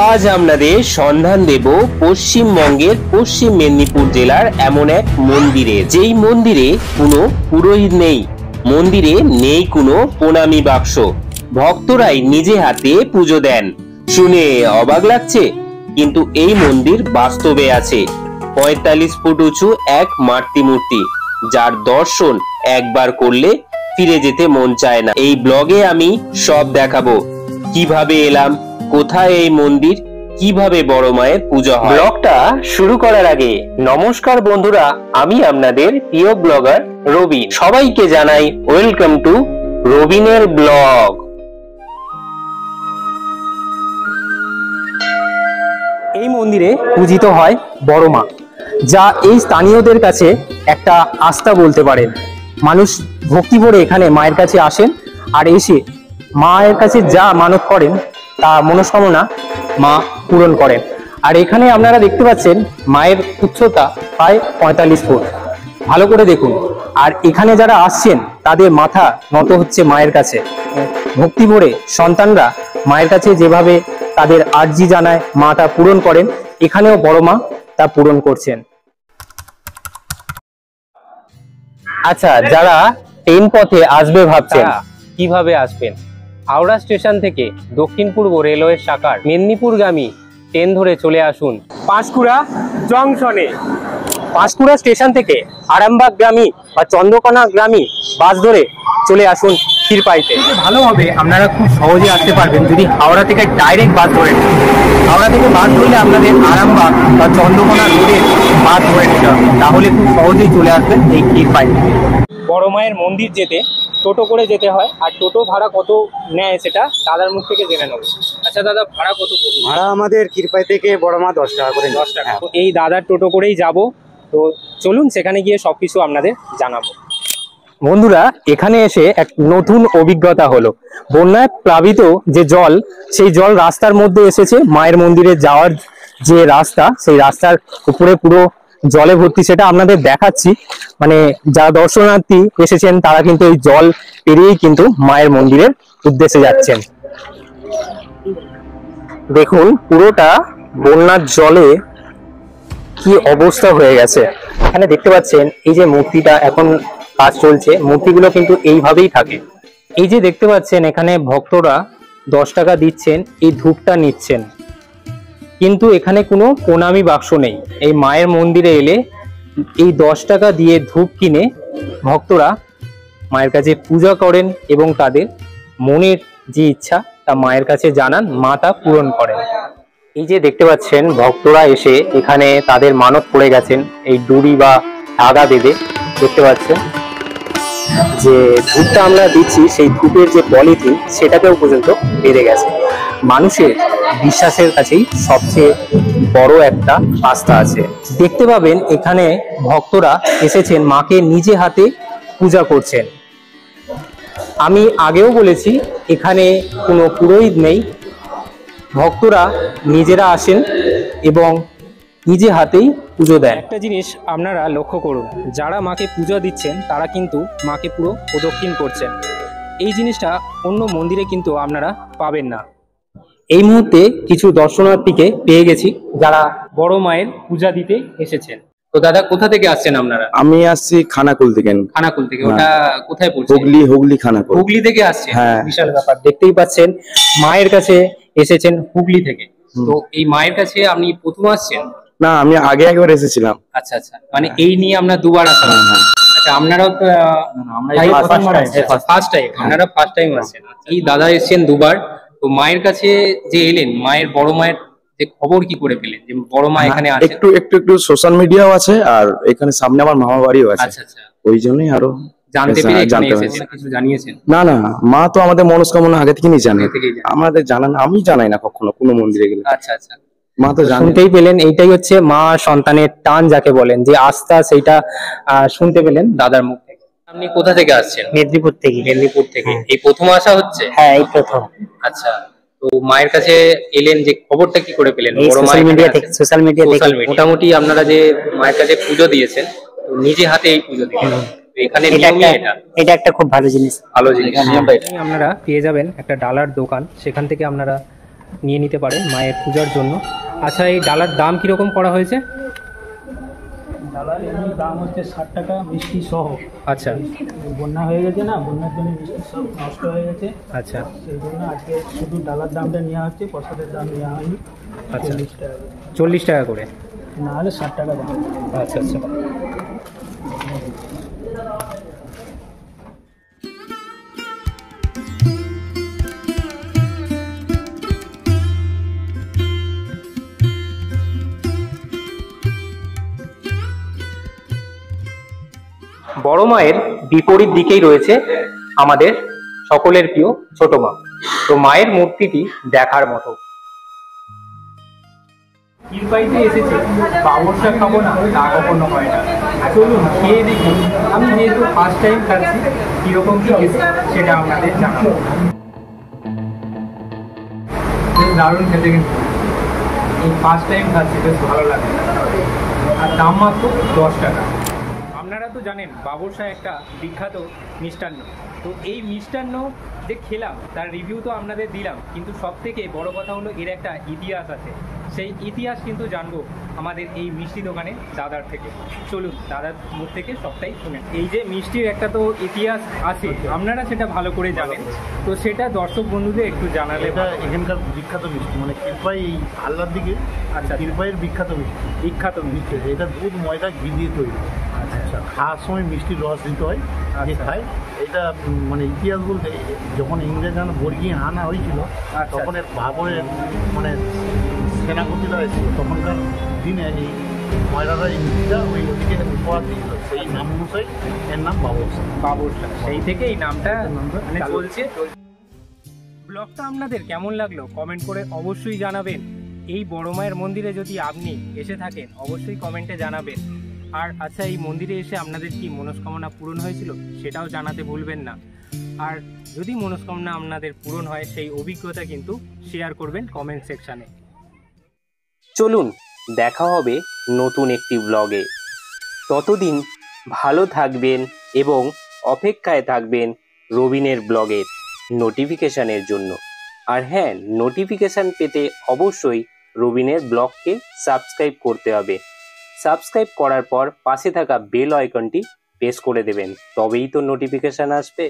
আজ আপনাদের সন্ধান দেব পশ্চিমবঙ্গের পশ্চিম মেদিনীপুর জেলার এমন এক মন্দিরে, যেই মন্দিরে কোনো পুরোহিত নেই, মন্দিরে নেই কোনো প্রণামী বাক্স, ভক্তরাই নিজে হাতে পুজো দেন। শুনে অবাক লাগছে, কিন্তু এই মন্দির বাস্তবে আছে। ৪৫ ফুট উঁচু এক মাতৃ মূর্তি, যার দর্শন একবার করলে ফিরে যেতে মন চায় না। এই ব্লগে আমি সব দেখাবো, কিভাবে এলাম, কোথায় এই মন্দির, কিভাবে বড় মায়ের পূজা হয়। ব্লগটা শুরু করার আগে নমস্কার বন্ধুরা, আমি আপনাদের প্রিয় ব্লগার রবিন। সবাইকে জানাই ওয়েলকাম টু রবিনের ব্লগ। এই মন্দিরে পূজিত হয় বড় মা, যা এই স্থানীয়দের কাছে একটা আস্থা বলতে পারেন। মানুষ ভক্তি ভরে এখানে মায়ের কাছে আসেন, আর এসে মায়ের কাছে যা মানত করেন তা মনস্কামনা মা পূরণ করেন। আর এখানে আপনারা দেখতে পাচ্ছেন মায়ের উচ্চতা প্রায় ৪৫ ফুট। ভালো করে দেখুন। আর এখানে যারা আসছেন তাদের মাথা নত হচ্ছে মায়ের কাছে। ভক্তি ভরে সন্তানরা মায়ের কাছে যেভাবে তাদের আর্জি জানায়, মা তা পূরণ করেন। এখানেও বড় মা তা পূরণ করছেন। আচ্ছা, যারা ট্রেন পথে আসবে ভাবছেন কিভাবে আসবেন, হাওড়া স্টেশন থেকে দক্ষিণ পূর্ব রেলওয়ে শাখার মেদিনীপুরগামী ট্রেন ধরে চলে আসুন পাঁশকুড়া জংশনে। পাঁশকুড়া স্টেশন থেকে আরামবাগগামী বা চন্দ্রকোনাগামী বাস ধরে চলে আসুন ক্ষীরপাইতে। ভালো হবে, আপনারা খুব সহজে আসতে পারবেন যদি হাওড়া থেকে ডাইরেক্ট বাস ধরে নেন। হাওড়া থেকে বাস ধরলে আপনাদের আরামবাগ বা চন্দ্রকোনা রোডে বাস ধরে নিতে হবে, তাহলে খুব সহজেই চলে আসবেন এই ক্ষীরপাইতে। বড় মায়ের মন্দির যেতে টোটো করে যেতে হয়, আর টোটো ভাড়া কত নেয় সেটা দাদার মুখ থেকে জেনে নেব। আচ্ছা দাদা, ভাড়া কত পড়বে? ভাড়া আমাদের ক্ষীরপাই থেকে বড় মা 10 টাকা করে। 10 টাকা। এই দাদার টোটো করেই যাব, তো চলুন সেখানে গিয়ে সবকিছু আপনাদের জানাবো। বন্ধুরা, এখানে এসে এক নতুন অভিজ্ঞতা হলো। বন্যায় প্লাবিত যে জল, সেই জল রাস্তার মধ্যে এসেছে। মায়ের মন্দিরে যাওয়ার যে রাস্তা, সেই রাস্তার উপরে পুরো জলে ভর্তি, সেটা আপনাদের দেখাচ্ছি। মানে যারা দর্শনার্থী এসেছেন তারা কিন্তু এই জল পেরিয়েই কিন্তু মায়ের মন্দিরের উদ্দেশ্যে যাচ্ছেন। দেখুন পুরোটা বন্যার জলে কি অবস্থা হয়ে গেছে। এখানে দেখতে পাচ্ছেন এই যে মূর্তিটা এখন কাজ চলছে, মূর্তিগুলো কিন্তু এইভাবেই থাকে। এই যে দেখতে পাচ্ছেন এখানে ভক্তরা 10 টাকা দিচ্ছেন, এই ধূপটা নিচ্ছেন, কিন্তু এখানে কোনো প্রণামী বাক্স নেই। এই মায়ের মন্দিরে এলে এই 10 টাকা দিয়ে ধূপ কিনে ভক্তরা মায়ের কাছে পূজা করেন এবং তাদের মনের যে ইচ্ছা তা মায়ের কাছে জানান, মা তা পূরণ করেন। এই যে দেখতে পাচ্ছেন ভক্তরা এসে এখানে তাদের মানত পড়ে গেছেন, এই ডুরি বা ধাগা বেঁধে। দেখতে পাচ্ছেন যে ধূপটা আমরা দিচ্ছি, সেই ধূপের যে পলিথিন সেটাকেও পর্যন্ত বেঁধে গেছে। মানুষের বিশ্বাসের কাছেই সবচেয়ে বড় একটা আস্থা আছে। দেখতে পাবেন এখানে ভক্তরা এসেছেন, মাকে নিজে হাতে পূজা করছেন। আমি আগেও বলেছি এখানে কোনো পুরোহিত নেই, ভক্তরা নিজেরা আসেন এবং নিজে হাতেই পুজো দেন। একটা জিনিস আপনারা লক্ষ্য করুন, যারা মাকে পূজা দিচ্ছেন তারা কিন্তু মাকে পুরো প্রদক্ষিণ করছেন। এই জিনিসটা অন্য মন্দিরে কিন্তু আপনারা পাবেন না। এই মুহূর্তে কিছু দর্শনার্থীকে পেয়ে গেছি যারা বড় মায়ের পূজা দিতে এসেছেন। তো দাদা, কোথা থেকে আসছেন আপনারা? আমি আসছি খানাকুল থেকে। খানাকুল থেকে? ওটা কোথায় পড়ছে? হুগলি খানাকুল। হুগলি থেকে আসছে? হ্যাঁ। বিশাল ব্যাপার। দেখতেই পাচ্ছেন মায়ের কাছে এসেছেন হুগলি থেকে। তো এই মায়ের কাছে আপনি প্রথম আসছেন? না, আমি আগে একবার এসেছিলাম। আচ্ছা আচ্ছা, মানে এই নিয়ে আমরা দুবার আসলাম। আচ্ছা, আপনারাও ফার্স্ট টাইম? আপনারা ফার্স্ট টাইম আসছেন। এই দাদা এসেছেন দুবার। তো মায়ের কাছে যে এলেন, মায়ের বড় মায়ের যে খবর কি করে পেলেন যে বড় মা এখানে আছে? একটু সোশ্যাল মিডিয়াও আছে, আর এখানে সামনে আমার মামা বাড়িও আছে। আচ্ছা আচ্ছা, ওই জন্যই আরো জানতে পেরে এসেছেন। কিছু জানিয়েছেন? না না, মা তো আমাদের মনস্কামনা আগে থেকেই জানে। আমাদের জানান, আমি জানাই না কখনো কোনো মন্দিরে গেলে। আচ্ছা আচ্ছা, মা তো শুনতেই পেলেন। এইটাই হচ্ছে মা সন্তানের টান যাকে বলেন, যে আস্থা, সেইটা শুনতে পেলেন দাদার মুখ থেকে। আপনি কোথা থেকে আসছেন? মেদিনীপুর থেকে। মেদিনীপুর থেকে? এই প্রথম আসা হচ্ছে? হ্যাঁ, এই প্রথম। আচ্ছা, তো মায়ের কাছে এলেন, যে খবরটা কি করে পেলেন? সোশ্যাল মিডিয়া থেকে। সোশ্যাল মিডিয়া থেকে মোটামুটি আপনারা যে মায়ের কাছে পুজো দিয়েছেন, তো নিজে হাতে এই পুজো দিয়েছেন, এখানে এটা একটা খুব ভালো জিনিস। ভালো জিনিস। আপনারা পেয়ে যাবেন একটা ডালার দোকান, সেখান থেকে আপনারা নিয়ে নিতে পারেন মায়ের পূজার জন্য। আচ্ছা, এই ডালার দাম কীরকম করা হয়েছে? ডালার এমনি দাম হচ্ছে 60 টাকা মিষ্টি সহ। আচ্ছা বন্যা হয়ে গেছে না, বন্যার জন্য মিষ্টি সব নষ্ট হয়ে গেছে, আচ্ছা সেই জন্য আজকে শুধু ডালার দামটা নেওয়া হচ্ছে, প্রসাদের দাম নেওয়া হয়নি। আচ্ছা 40 টাকা, 40 টাকা করে। না হলে 60 টাকা দাম। আচ্ছা আচ্ছা। বড় মায়ের বিপরীত দিকেই রয়েছে আমাদের সকলের প্রিয় ছোট মা। তো মায়ের মূর্তিটি দেখার মতো। ক্ষীরপাইতে এসেছে, বাবরসা খাবো না তা কখনো হয় না। চলুন খেয়ে দেখি। আমি যেহেতু ফার্স্ট টাইম খাচ্ছি, কিরকম কি খেতে সেটা আপনাদের জানাবো। বেশ দারুণ খেতে, কিন্তু এই ফার্স্ট টাইম খাচ্ছি, বেশ ভালো লাগে। আর দাম মাত্র 10 টাকা। আপনারা তো জানেন বাবরসা একটা বিখ্যাত মিষ্টান্ন। তো এই মিষ্টান্ন যে খেলাম তার রিভিউ তো আপনাদের দিলাম, কিন্তু সব থেকে বড় কথা হলো এর একটা ইতিহাস আছে। সেই ইতিহাস কিন্তু জানবো আমাদের এই মিষ্টি দোকানে দাদার থেকে। চলুন দাদার মুখ থেকে সবটাই শুনেন। এই যে মিষ্টির একটা তো ইতিহাস আছে, আপনারা সেটা ভালো করে জানেন, তো সেটা দর্শক বন্ধুদের একটু জানালে। এটা এখানকার বিখ্যাত মিষ্টি, মানে ক্ষীরপাই এই হালদার দিকে। আচ্ছা, ক্ষীরপাইয়ের বিখ্যাত মিষ্টি। বিখ্যাত মিষ্টি। এটা দুধ, ময়দা, ঘি দিয়ে তৈরি। আচ্ছা, খাওয়ার সময় মিষ্টির রস দিতে হয়, যে খায়। এটা মানে ইতিহাস বলতে, যখন ইংরেজান বর্গি আনা হয়েছিল, তখন এর বাবরের মানে সেনাপতিরা এসেছিল, তখনকার দিনে এই ময়দাটা, এই মিষ্টিটা ওই ওদিকে উপহার দিয়েছিল, সেই নাম অনুসারে এর নাম বাবরসা। বাবরসা, সেই থেকে এই নামটা মানে চলছে। ব্লগটা আপনাদের কেমন লাগলো কমেন্ট করে অবশ্যই জানাবেন। এই বড় মায়ের মন্দিরে যদি আপনি এসে থাকেন অবশ্যই কমেন্টে জানাবেন। আর আচ্ছা, এই মন্দিরে এসে আপনাদের কি মনস্কামনা পূরণ হয়েছিল সেটাও জানাতে ভুলবেন না। আর যদি মনস্কামনা আপনাদের পূরণ হয় সেই অভিজ্ঞতা কিন্তু শেয়ার করবেন কমেন্ট সেকশানে। চলুন দেখা হবে নতুন একটি ব্লগে। ততদিন ভালো থাকবেন এবং অপেক্ষায় থাকবেন রবিনের ব্লগের নোটিফিকেশানের জন্য। আর হ্যাঁ, নোটিফিকেশান পেতে অবশ্যই রবিনের ব্লগকে সাবস্ক্রাইব করতে হবে। সাবস্ক্রাইব করার পর পাশে থাকা বেল আইকনটি প্রেস করে দেবেন, তবেই তো নোটিফিকেশান আসবে।